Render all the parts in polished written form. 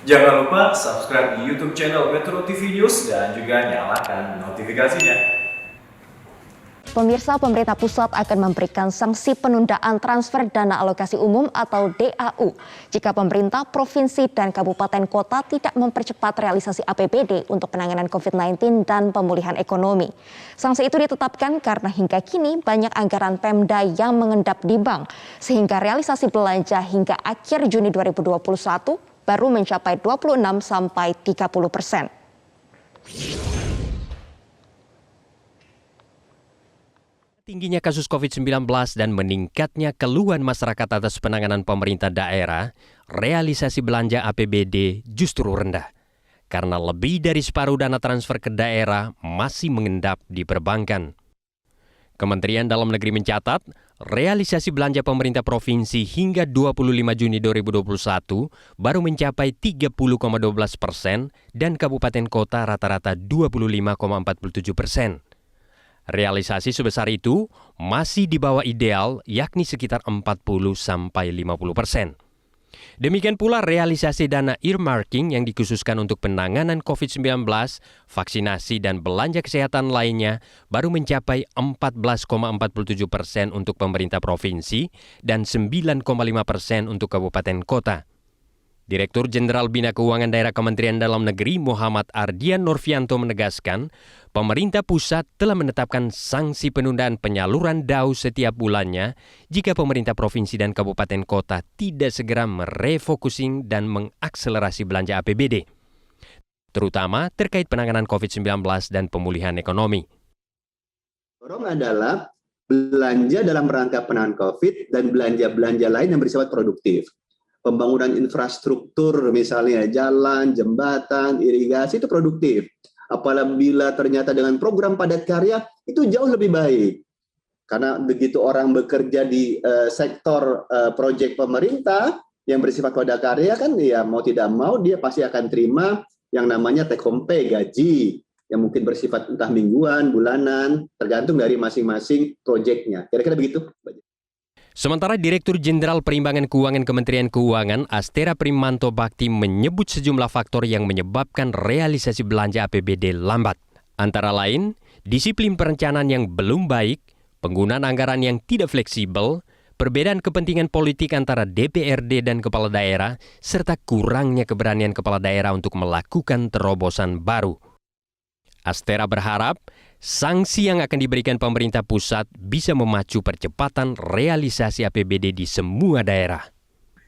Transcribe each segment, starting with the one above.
Jangan lupa subscribe di YouTube channel Metro TV News dan juga nyalakan notifikasinya. Pemirsa, pemerintah pusat akan memberikan sanksi penundaan transfer dana alokasi umum atau DAU jika pemerintah, provinsi, dan kabupaten kota tidak mempercepat realisasi APBD untuk penanganan COVID-19 dan pemulihan ekonomi. Sanksi itu ditetapkan karena hingga kini banyak anggaran Pemda yang mengendap di bank, sehingga realisasi belanja hingga akhir Juni 2021 baru mencapai 26-30%. Tingginya kasus COVID-19 dan meningkatnya keluhan masyarakat atas penanganan pemerintah daerah, realisasi belanja APBD justru rendah. Karena lebih dari separuh dana transfer ke daerah masih mengendap di perbankan. Kementerian Dalam Negeri mencatat, realisasi belanja pemerintah provinsi hingga 25 Juni 2021 baru mencapai 30,12% dan kabupaten kota rata-rata 25,47%. Realisasi sebesar itu masih di bawah ideal, yakni sekitar 40-50%. Demikian pula realisasi dana earmarking yang dikhususkan untuk penanganan COVID-19, vaksinasi, dan belanja kesehatan lainnya baru mencapai 14,47% untuk pemerintah provinsi dan 9,5% untuk kabupaten kota. Direktur Jenderal Bina Keuangan Daerah Kementerian Dalam Negeri Muhammad Ardian Nurfianto menegaskan, pemerintah pusat telah menetapkan sanksi penundaan penyaluran DAU setiap bulannya jika pemerintah provinsi dan kabupaten kota tidak segera merefocusing dan mengakselerasi belanja APBD, terutama terkait penanganan COVID-19 dan pemulihan ekonomi. Dorong adalah belanja dalam rangka penanganan COVID dan belanja-belanja lain yang bersifat produktif. Pembangunan infrastruktur misalnya jalan, jembatan, irigasi itu produktif. Apabila ternyata dengan program padat karya itu jauh lebih baik. Karena begitu orang bekerja di sektor proyek pemerintah yang bersifat padat karya kan ya mau tidak mau dia pasti akan terima yang namanya take home pay, gaji yang mungkin bersifat entah mingguan, bulanan, tergantung dari masing-masing proyeknya. Kira-kira begitu. Sementara Direktur Jenderal Perimbangan Keuangan Kementerian Keuangan Astera Primanto Bakti menyebut sejumlah faktor yang menyebabkan realisasi belanja APBD lambat. Antara lain, disiplin perencanaan yang belum baik, penggunaan anggaran yang tidak fleksibel, perbedaan kepentingan politik antara DPRD dan kepala daerah, serta kurangnya keberanian kepala daerah untuk melakukan terobosan baru. Astera berharap sanksi yang akan diberikan pemerintah pusat bisa memacu percepatan realisasi APBD di semua daerah.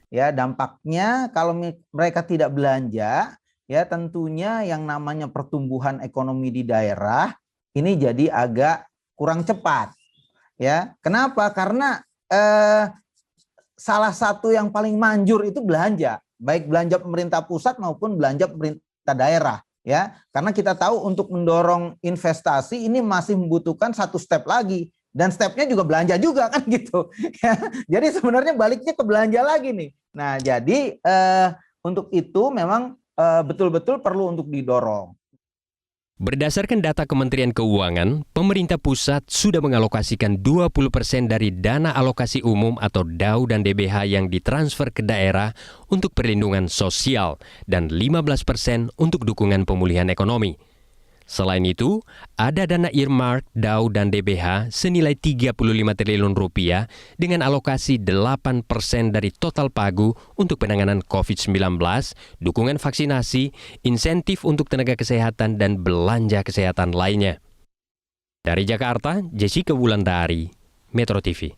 Ya, dampaknya kalau mereka tidak belanja, ya tentunya yang namanya pertumbuhan ekonomi di daerah ini jadi agak kurang cepat. Ya, kenapa? Karena salah satu yang paling manjur itu belanja, baik belanja pemerintah pusat maupun belanja pemerintah daerah. Ya, karena kita tahu untuk mendorong investasi ini masih membutuhkan satu step lagi dan stepnya juga belanja juga kan gitu. Ya, jadi sebenarnya baliknya ke belanja lagi nih. Nah, jadi untuk itu memang betul-betul perlu untuk didorong. Berdasarkan data Kementerian Keuangan, pemerintah pusat sudah mengalokasikan 20% dari dana alokasi umum atau DAU dan DBH yang ditransfer ke daerah untuk perlindungan sosial dan 15% untuk dukungan pemulihan ekonomi. Selain itu, ada dana earmark DAU dan DBH senilai 35 triliun rupiah dengan alokasi 8% dari total pagu untuk penanganan COVID-19, dukungan vaksinasi, insentif untuk tenaga kesehatan, dan belanja kesehatan lainnya. Dari Jakarta, Jessica Wulandari, Metro TV.